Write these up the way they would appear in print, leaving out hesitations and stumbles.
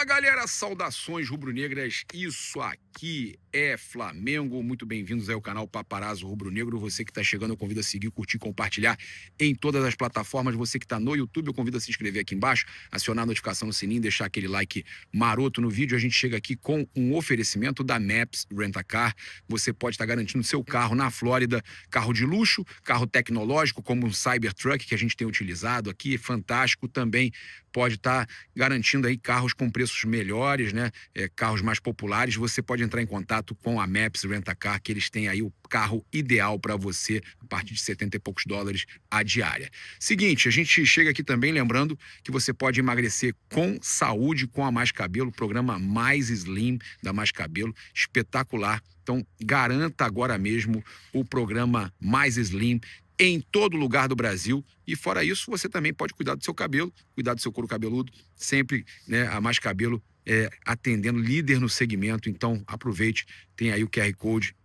Fala, galera, saudações rubro-negras, isso aqui é Flamengo, muito bem-vindos aí ao canal Paparazzo Rubro-Negro. Você que está chegando, eu convido a seguir, curtir, compartilhar em todas as plataformas. Você que está no YouTube, eu convido a se inscrever aqui embaixo, acionar a notificação no sininho, deixar aquele like maroto no vídeo. A gente chega aqui com um oferecimento da Maps Rent-A-Car. Você pode estar garantindo seu carro na Flórida, carro de luxo, carro tecnológico, como um Cybertruck que a gente tem utilizado aqui, fantástico também. Pode estar garantindo aí carros com preços melhores, né? Carros mais populares. Você pode entrar em contato com a Maps Rent-A-Car, que eles têm aí o carro ideal para você a partir de 70 e poucos dólares a diária. Seguinte, a gente chega aqui também lembrando que você pode emagrecer com saúde com a Mais Cabelo, programa Mais Slim da Mais Cabelo, espetacular. Então, garanta agora mesmo o programa Mais Slim em todo lugar do Brasil. E fora isso, você também pode cuidar do seu cabelo, cuidar do seu couro cabeludo, sempre, né, a Mais Cabelo atendendo, líder no segmento. Então aproveite, tem aí o QR Code,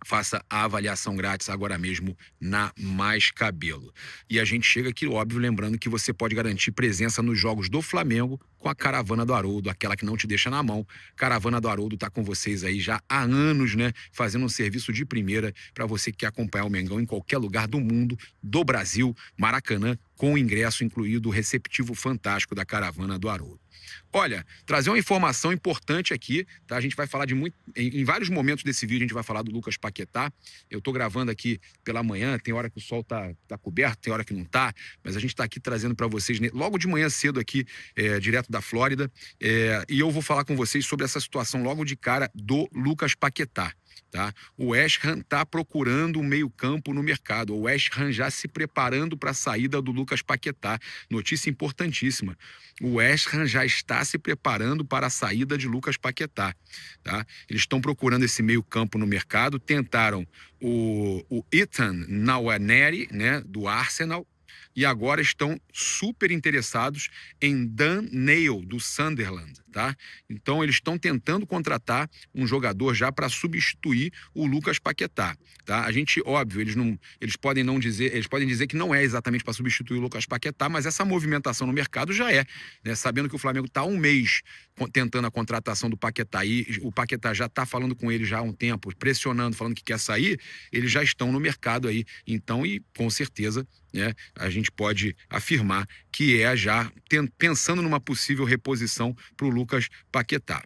faça a avaliação grátis agora mesmo na Mais Cabelo. E a gente chega aqui, óbvio, lembrando que você pode garantir presença nos jogos do Flamengo com a Caravana do Haroldo, aquela que não te deixa na mão. Caravana do Haroldo tá com vocês aí já há anos, né? Fazendo um serviço de primeira para você que quer acompanhar o Mengão em qualquer lugar do mundo, do Brasil, Maracanã, com o ingresso incluído, o receptivo fantástico da Caravana do Haroldo. Olha, trazer uma informação importante aqui, tá? A gente vai falar de muito... Em vários momentos desse vídeo a gente vai falar do Lucas Paquetá. Eu tô gravando aqui pela manhã, tem hora que o sol tá coberto, tem hora que não tá, mas a gente tá aqui trazendo para vocês, logo de manhã cedo aqui, direto da Flórida, e eu vou falar com vocês sobre essa situação logo de cara do Lucas Paquetá. Tá? O West Ham está procurando um meio-campo no mercado. O West Ham já se preparando para a saída do Lucas Paquetá. Notícia importantíssima. O West Ham já está se preparando para a saída de Lucas Paquetá. Tá? Eles estão procurando esse meio-campo no mercado. Tentaram o Ethan Nwaneri, né, do Arsenal. E agora estão super interessados em Dan Neil, do Sunderland, tá? Então, eles estão tentando contratar um jogador já para substituir o Lucas Paquetá, tá? A gente, óbvio, eles podem dizer que não é exatamente para substituir o Lucas Paquetá, mas essa movimentação no mercado já é, né? Sabendo que o Flamengo está há um mês tentando a contratação do Paquetá e o Paquetá já está falando com ele já há um tempo, pressionando, falando que quer sair, eles já estão no mercado aí. Então, e com certeza, né, a gente pode afirmar que já pensando numa possível reposição para o Lucas Paquetá.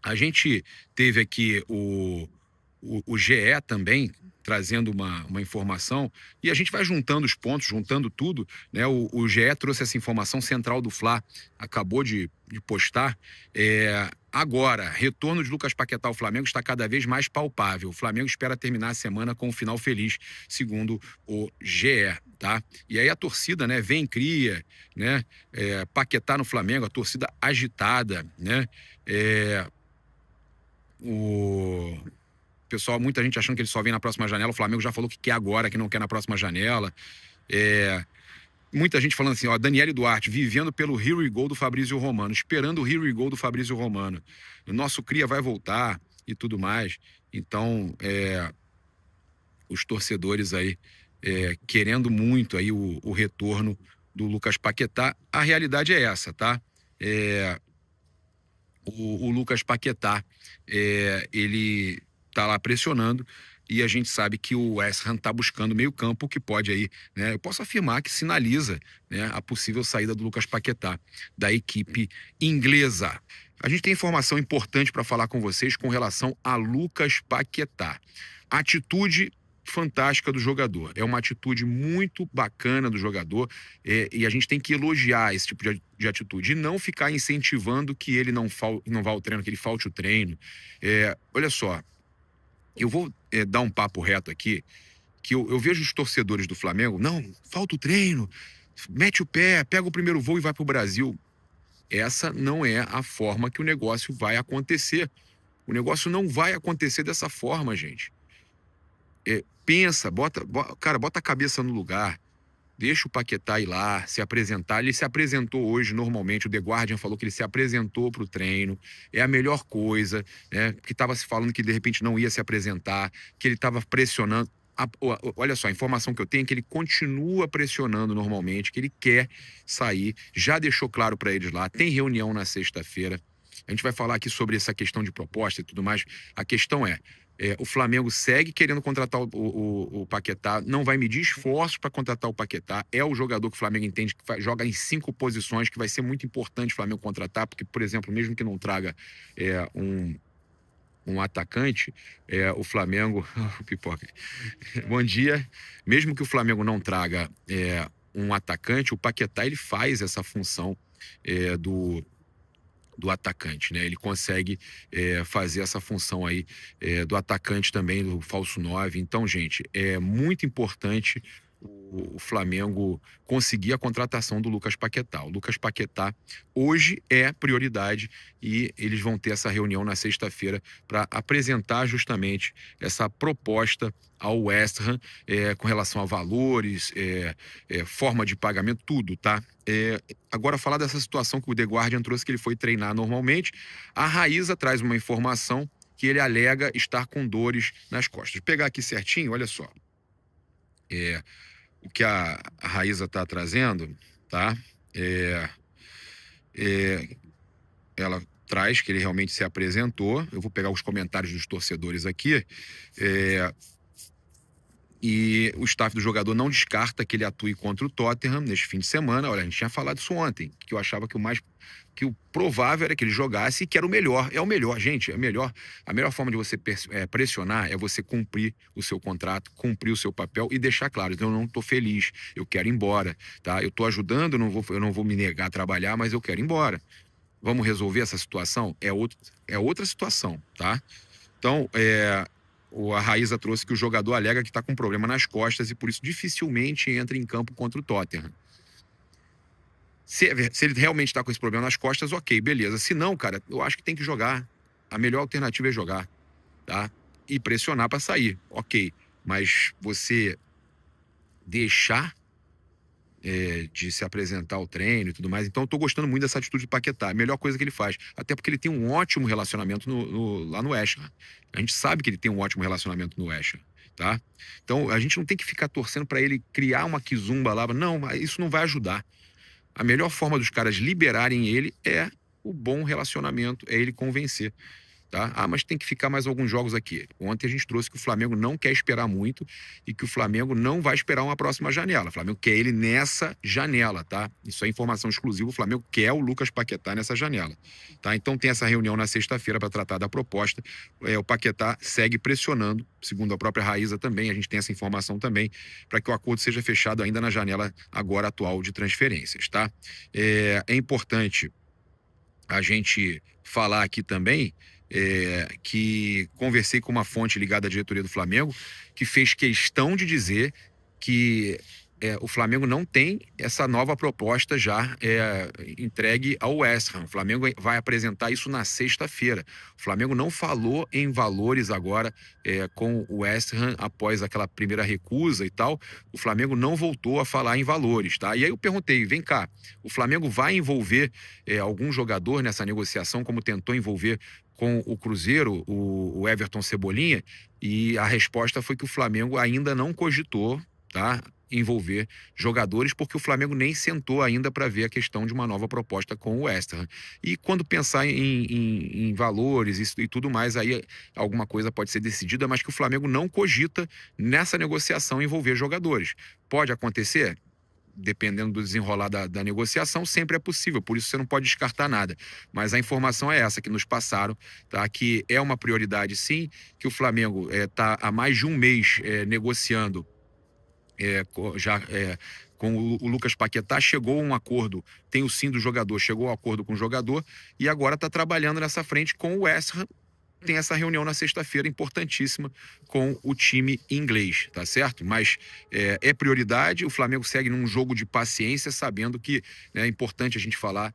A gente teve aqui o GE também trazendo uma informação, e a gente vai juntando os pontos, juntando tudo, né? O GE trouxe essa informação, Central do Fla acabou de postar. Agora, retorno de Lucas Paquetá ao Flamengo está cada vez mais palpável. O Flamengo espera terminar a semana com um final feliz, segundo o GE, tá? E aí a torcida, né, vem cria, né? Paquetá no Flamengo, a torcida agitada, né? Pessoal, muita gente achando que ele só vem na próxima janela. O Flamengo já falou que quer agora, que não quer na próxima janela. Muita gente falando assim, ó, Daniele Duarte, vivendo pelo Here We Go do Fabrício Romano, esperando o Here We Go do Fabrício Romano. O nosso cria vai voltar e tudo mais. Então, os torcedores aí querendo muito aí o retorno do Lucas Paquetá. A realidade é essa, tá? O Lucas Paquetá, ele tá lá pressionando, e a gente sabe que o West Ham tá buscando meio campo, que pode aí, né, eu posso afirmar que sinaliza, né, a possível saída do Lucas Paquetá da equipe inglesa. A gente tem informação importante para falar com vocês com relação a Lucas Paquetá. Atitude fantástica do jogador, é uma atitude muito bacana do jogador, e a gente tem que elogiar esse tipo de atitude e não ficar incentivando que ele não vá ao treino, que ele falte o treino. Olha só, eu vou dar um papo reto aqui, que eu vejo os torcedores do Flamengo, não, falta o treino, mete o pé, pega o primeiro voo e vai para o Brasil. Essa não é a forma que o negócio vai acontecer. O negócio não vai acontecer dessa forma, gente. Pensa, bota a cabeça no lugar, deixa o Paquetá ir lá, se apresentar. Ele se apresentou hoje normalmente, o The Guardian falou que ele se apresentou para o treino, é a melhor coisa, né? Que estava se falando que de repente não ia se apresentar, que ele estava pressionando. olha só, a informação que eu tenho é que ele continua pressionando normalmente, que ele quer sair, já deixou claro para eles lá, tem reunião na sexta-feira. A gente vai falar aqui sobre essa questão de proposta e tudo mais. A questão o Flamengo segue querendo contratar o Paquetá, não vai medir esforços para contratar o Paquetá. É o jogador que o Flamengo entende que joga em 5 posições, que vai ser muito importante o Flamengo contratar, porque, por exemplo, mesmo que não traga um atacante, o Flamengo. Pipoca. Bom dia. Mesmo que o Flamengo não traga um atacante, o Paquetá ele faz essa função do atacante, né? Ele consegue fazer essa função aí do atacante também, do falso 9. Então, gente, é muito importante o Flamengo conseguir a contratação do Lucas Paquetá. O Lucas Paquetá hoje é prioridade e eles vão ter essa reunião na sexta-feira para apresentar justamente essa proposta ao West Ham com relação a valores, forma de pagamento, tudo, tá? Agora, falar dessa situação que o The Guardian trouxe, que ele foi treinar normalmente, a Raíza traz uma informação que ele alega estar com dores nas costas. Vou pegar aqui certinho, olha só. O que a Raíza está trazendo, tá? Ela traz que ele realmente se apresentou. Eu vou pegar os comentários dos torcedores aqui. E o staff do jogador não descarta que ele atue contra o Tottenham neste fim de semana. Olha, a gente tinha falado isso ontem, que eu achava que o provável era que ele jogasse e que era o melhor. É o melhor, gente, é o melhor. A melhor forma de você pressionar é você cumprir o seu contrato, cumprir o seu papel e deixar claro, então, eu não estou feliz, eu quero ir embora, tá? Eu estou ajudando, eu não vou me negar a trabalhar, mas eu quero ir embora. Vamos resolver essa situação? É outra situação, tá? Então, a Raíza trouxe que o jogador alega que está com problema nas costas e por isso dificilmente entra em campo contra o Tottenham. Se ele realmente está com esse problema nas costas, ok, beleza. Se não, cara, eu acho que tem que jogar. A melhor alternativa é jogar, tá? E pressionar para sair, ok. Mas você deixar de se apresentar ao treino e tudo mais. Então, eu tô gostando muito dessa atitude de Paquetá. A melhor coisa que ele faz. Até porque ele tem um ótimo relacionamento lá no West Ham. A gente sabe que ele tem um ótimo relacionamento no West Ham, tá? Então, a gente não tem que ficar torcendo para ele criar uma quizumba lá. Não, isso não vai ajudar. A melhor forma dos caras liberarem ele é o bom relacionamento, é ele convencer. Tá? Mas tem que ficar mais alguns jogos aqui. Ontem a gente trouxe que o Flamengo não quer esperar muito e que o Flamengo não vai esperar uma próxima janela. O Flamengo quer ele nessa janela, tá? Isso é informação exclusiva. O Flamengo quer o Lucas Paquetá nessa janela, tá? Então tem essa reunião na sexta-feira para tratar da proposta. O Paquetá segue pressionando, segundo a própria Raíza também. A gente tem essa informação também para que o acordo seja fechado ainda na janela agora atual de transferências, tá? É importante a gente falar aqui também que conversei com uma fonte ligada à diretoria do Flamengo, que fez questão de dizer que o Flamengo não tem essa nova proposta já entregue ao West Ham. O Flamengo vai apresentar isso na sexta-feira. O Flamengo não falou em valores agora com o West Ham após aquela primeira recusa e tal. O Flamengo não voltou a falar em valores, tá? E aí eu perguntei, vem cá, o Flamengo vai envolver algum jogador nessa negociação, como tentou envolver com o Cruzeiro, o Everton Cebolinha? E a resposta foi que o Flamengo ainda não cogitou, tá, envolver jogadores, porque o Flamengo nem sentou ainda para ver a questão de uma nova proposta com o West Ham. E quando pensar em valores e tudo mais, aí alguma coisa pode ser decidida, mas que o Flamengo não cogita nessa negociação envolver jogadores. Pode acontecer? Dependendo do desenrolar da negociação, sempre é possível, por isso você não pode descartar nada. Mas a informação é essa que nos passaram, tá? Que é uma prioridade sim, que o Flamengo está há mais de um mês negociando com o Lucas Paquetá, chegou a um acordo, tem o sim do jogador, chegou a um acordo com o jogador e agora está trabalhando nessa frente com o West Ham. Tem essa reunião na sexta-feira importantíssima com o time inglês, tá certo? Mas é prioridade, o Flamengo segue num jogo de paciência, sabendo que é importante a gente falar,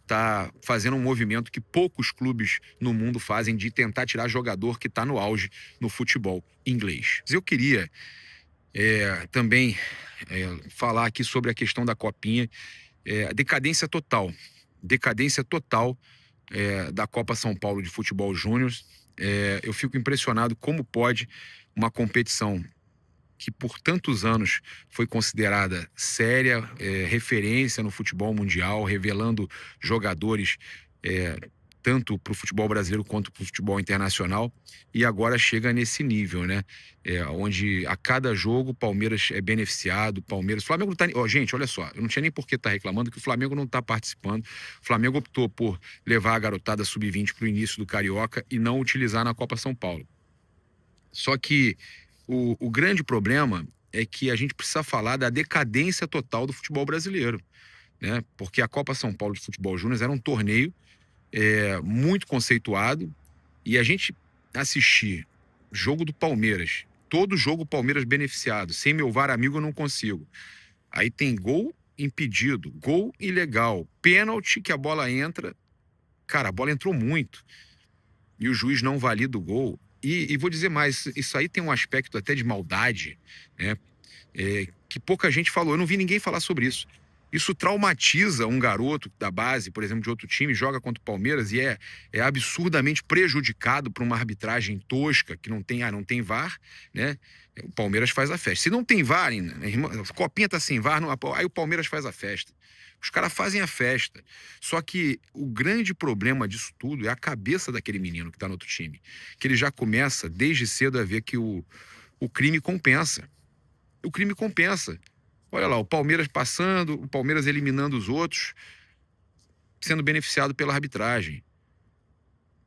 tá fazendo um movimento que poucos clubes no mundo fazem de tentar tirar jogador que está no auge no futebol inglês. Eu queria também falar aqui sobre a questão da Copinha, decadência total da Copa São Paulo de Futebol Júnior. Eu fico impressionado como pode uma competição que por tantos anos foi considerada séria, referência no futebol mundial, revelando jogadores tanto para o futebol brasileiro quanto para o futebol internacional, e agora chega nesse nível, né? Onde a cada jogo o Palmeiras é beneficiado, o Flamengo não tá... gente, olha só, eu não tinha nem por que estar reclamando que o Flamengo não está participando. O Flamengo optou por levar a garotada sub-20 para o início do Carioca e não utilizar na Copa São Paulo. Só que o grande problema é que a gente precisa falar da decadência total do futebol brasileiro, né? Porque a Copa São Paulo de Futebol Júnior era um torneio muito conceituado, e a gente assistir jogo do Palmeiras, todo jogo Palmeiras beneficiado, sem meu VAR amigo eu não consigo. Aí tem gol impedido, gol ilegal, pênalti que a bola entra, cara, a bola entrou muito e o juiz não valida o gol. E vou dizer mais, isso aí tem um aspecto até de maldade, né? Que pouca gente falou, eu não vi ninguém falar sobre isso. Isso traumatiza um garoto da base, por exemplo, de outro time, joga contra o Palmeiras e é absurdamente prejudicado por uma arbitragem tosca, que não tem VAR, né? O Palmeiras faz a festa. Se não tem VAR, a Copinha tá sem VAR, aí o Palmeiras faz a festa. Os caras fazem a festa. Só que o grande problema disso tudo é a cabeça daquele menino que tá no outro time. Que ele já começa desde cedo a ver que o crime compensa. O crime compensa. Olha lá, o Palmeiras passando, o Palmeiras eliminando os outros, sendo beneficiado pela arbitragem.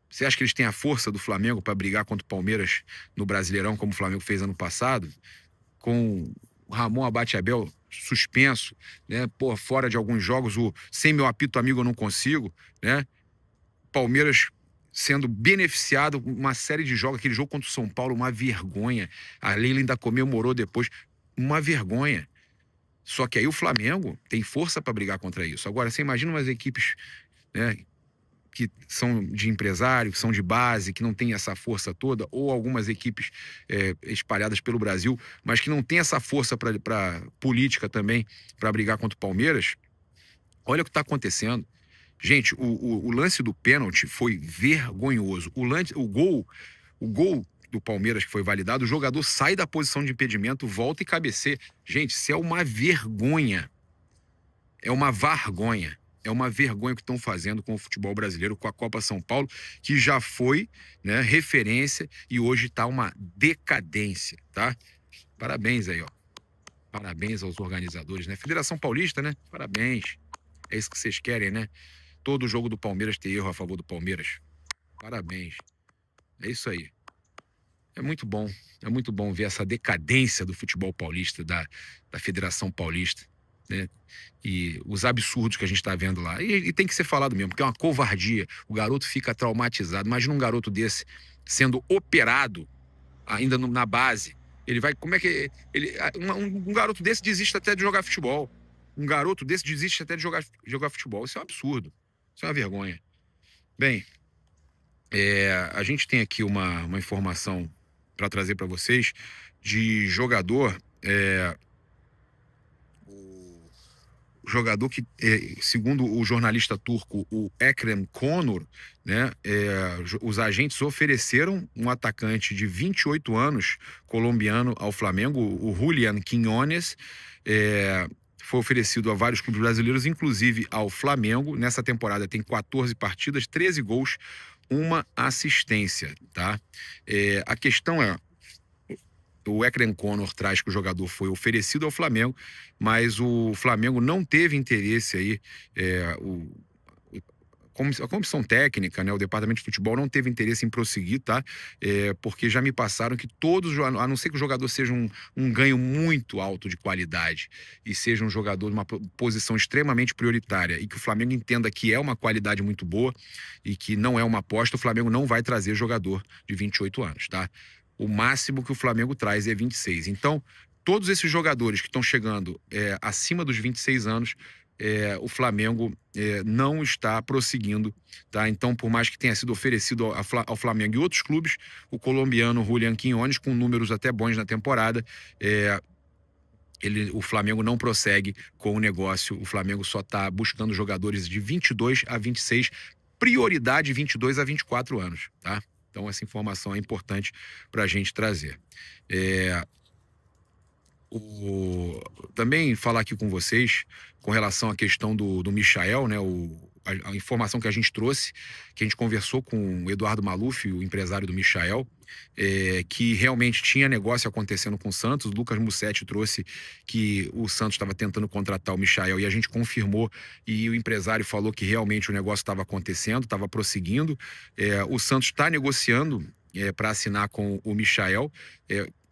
Você acha que eles têm a força do Flamengo para brigar contra o Palmeiras no Brasileirão, como o Flamengo fez ano passado? Com o Ramon Abate-Abel suspenso, né? Pô, fora de alguns jogos, sem meu apito amigo eu não consigo, né? Palmeiras sendo beneficiado, uma série de jogos, aquele jogo contra o São Paulo, uma vergonha. A Leila ainda comemorou depois, uma vergonha. Só que aí o Flamengo tem força para brigar contra isso. Agora, você imagina umas equipes, né, que são de empresário, que são de base, que não tem essa força toda, ou algumas equipes espalhadas pelo Brasil, mas que não tem essa força para política também, para brigar contra o Palmeiras. Olha o que está acontecendo. Gente, o lance do pênalti foi vergonhoso. O gol do Palmeiras que foi validado, o jogador sai da posição de impedimento, volta e cabeceia. Gente, isso é uma vergonha. É uma vergonha. É uma vergonha que estão fazendo com o futebol brasileiro, com a Copa São Paulo, que já foi, né, referência e hoje está uma decadência, tá? Parabéns aí, ó. Parabéns aos organizadores, né? Federação Paulista, né? Parabéns. É isso que vocês querem, né? Todo jogo do Palmeiras ter erro a favor do Palmeiras. Parabéns. É isso aí. É muito bom ver essa decadência do futebol paulista, da Federação Paulista, né? E os absurdos que a gente está vendo lá. E tem que ser falado mesmo, porque é uma covardia. O garoto fica traumatizado. Imagina um garoto desse sendo operado ainda na base. Ele vai. Como é que. Um garoto desse desiste até de jogar futebol. Um garoto desse desiste até de jogar futebol. Isso é um absurdo. Isso é uma vergonha. Bem, a gente tem aqui uma informação para trazer para vocês de jogador, o jogador que, segundo o jornalista turco, o Ekrem Konur, né, os agentes ofereceram um atacante de 28 anos, colombiano, ao Flamengo, o Julián Quiñones, foi oferecido a vários clubes brasileiros, inclusive ao Flamengo. Nessa temporada tem 14 partidas, 13 gols, uma assistência, tá? A questão é, o Ekrem Konur traz que o jogador foi oferecido ao Flamengo, mas o Flamengo não teve interesse aí, a comissão técnica, né, o departamento de futebol não teve interesse em prosseguir, tá? Porque já me passaram que todos, a não ser que o jogador seja um ganho muito alto de qualidade e seja um jogador de uma posição extremamente prioritária e que o Flamengo entenda que é uma qualidade muito boa e que não é uma aposta, o Flamengo não vai trazer jogador de 28 anos, tá? O máximo que o Flamengo traz é 26. Então, todos esses jogadores que estão chegando acima dos 26 anos, o Flamengo não está prosseguindo, tá? Então, por mais que tenha sido oferecido ao Flamengo e outros clubes, o colombiano Julián Quiñones, com números até bons na temporada, o Flamengo não prossegue com o negócio. O Flamengo só está buscando jogadores de 22 a 26, prioridade 22 a 24 anos, tá? Então, essa informação é importante para a gente trazer. Também falar aqui com vocês com relação à questão do Michael, né? A informação que a gente trouxe, que a gente conversou com o Eduardo Maluf, o empresário do Michael, que realmente tinha negócio acontecendo com o Santos. O Lucas Mussetti trouxe que o Santos estava tentando contratar o Michael e a gente confirmou, e o empresário falou que realmente o negócio estava acontecendo, estava prosseguindo. O Santos está negociando para assinar com o Michael.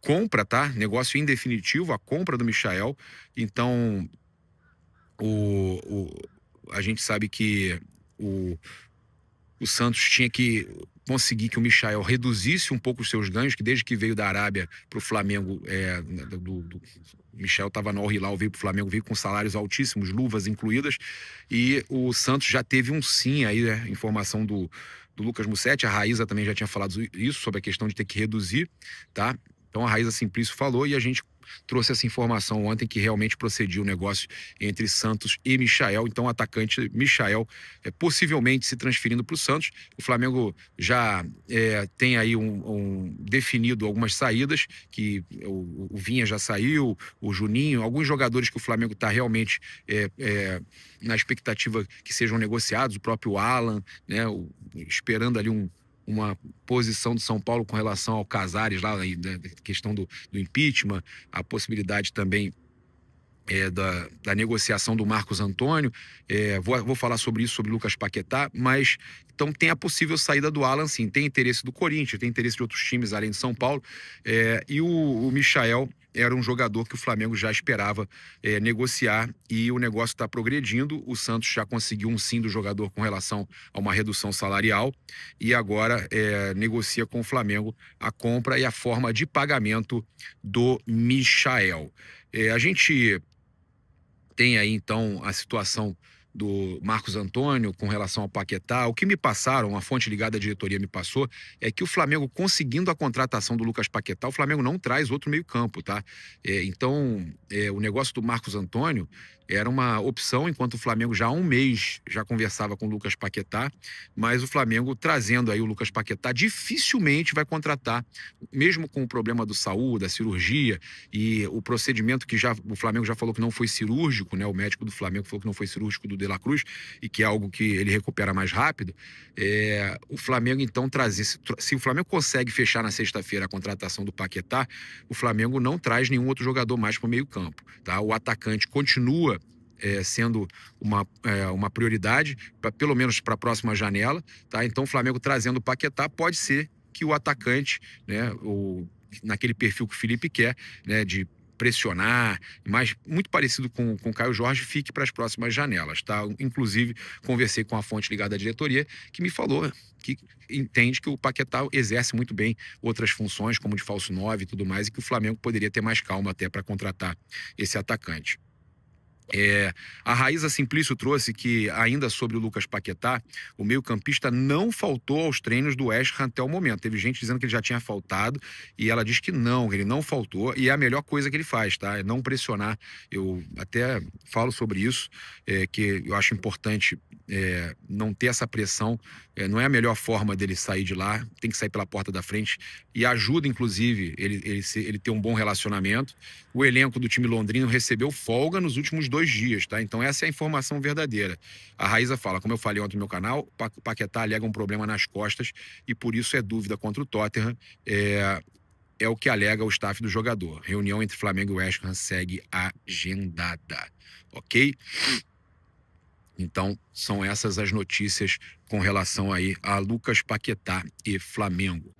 Compra, tá? Negócio indefinitivo, a compra do Michael. Então, a gente sabe que o Santos tinha que conseguir que o Michael reduzisse um pouco os seus ganhos, que desde que veio da Arábia para o Flamengo, o Michael estava no Al Hilal, veio para o Flamengo, veio com salários altíssimos, luvas incluídas, e o Santos já teve um sim aí, né? Informação do Lucas Mussetti, a Raíza também já tinha falado isso, sobre a questão de ter que reduzir, tá? Então a Raíza Simplício falou e a gente trouxe essa informação ontem que realmente procedia o negócio entre Santos e Michael. Então o atacante Michael possivelmente se transferindo para o Santos. O Flamengo já tem aí definido algumas saídas, que o Vinha já saiu, o Juninho, alguns jogadores que o Flamengo está realmente na expectativa que sejam negociados, o próprio Alan, né, esperando ali uma posição do São Paulo com relação ao Casares, lá, da questão do impeachment, a possibilidade também da negociação do Marcos Antônio. Vou falar sobre isso, sobre o Lucas Paquetá, mas então tem a possível saída do Alan, sim. Tem interesse do Corinthians, tem interesse de outros times além de São Paulo, e o Michael era um jogador que o Flamengo já esperava negociar, e o negócio está progredindo. O Santos já conseguiu um sim do jogador com relação a uma redução salarial e agora negocia com o Flamengo a compra e a forma de pagamento do Michael. A gente tem aí, então, a situação do Marcos Antônio com relação ao Paquetá. O que me passaram, a fonte ligada à diretoria me passou, é que o Flamengo, conseguindo a contratação do Lucas Paquetá, o Flamengo não traz outro meio-campo, tá? Então, o negócio do Marcos Antônio era uma opção, enquanto o Flamengo já há um mês já conversava com o Lucas Paquetá, mas o Flamengo trazendo aí o Lucas Paquetá dificilmente vai contratar, mesmo com o problema do Saúl, da cirurgia, e o procedimento que o Flamengo já falou que não foi cirúrgico, né? O médico do Flamengo falou que não foi cirúrgico do De La Cruz, e que é algo que ele recupera mais rápido. O Flamengo então se o Flamengo consegue fechar na sexta-feira a contratação do Paquetá, o Flamengo não traz nenhum outro jogador mais para o meio campo, tá? O atacante continua sendo uma prioridade, pelo menos para a próxima janela, tá? Então o Flamengo trazendo o Paquetá, pode ser que o atacante, né, naquele perfil que o Felipe quer, né, de pressionar, mas muito parecido com o Caio Jorge, fique para as próximas janelas, tá? Inclusive, conversei com a fonte ligada à diretoria, que me falou que entende que o Paquetá exerce muito bem outras funções, como de falso 9 e tudo mais, e que o Flamengo poderia ter mais calma até para contratar esse atacante. A Raíza Simplício trouxe que, ainda sobre o Lucas Paquetá, o meio-campista não faltou aos treinos do West Ham até o momento. Teve gente dizendo que ele já tinha faltado, e ela diz que ele não faltou, e é a melhor coisa que ele faz, tá? É não pressionar. Eu até falo sobre isso, que eu acho importante não ter essa pressão. Não é a melhor forma dele sair de lá, tem que sair pela porta da frente, e ajuda, inclusive, ele ter um bom relacionamento. O elenco do time londrino recebeu folga nos últimos 2 dias, tá? Então essa é a informação verdadeira. A Raíza fala, como eu falei ontem no meu canal, Paquetá alega um problema nas costas e por isso é dúvida contra o Tottenham. É o que alega o staff do jogador. Reunião entre Flamengo e West Ham segue agendada, ok? Então, são essas as notícias com relação aí a Lucas Paquetá e Flamengo.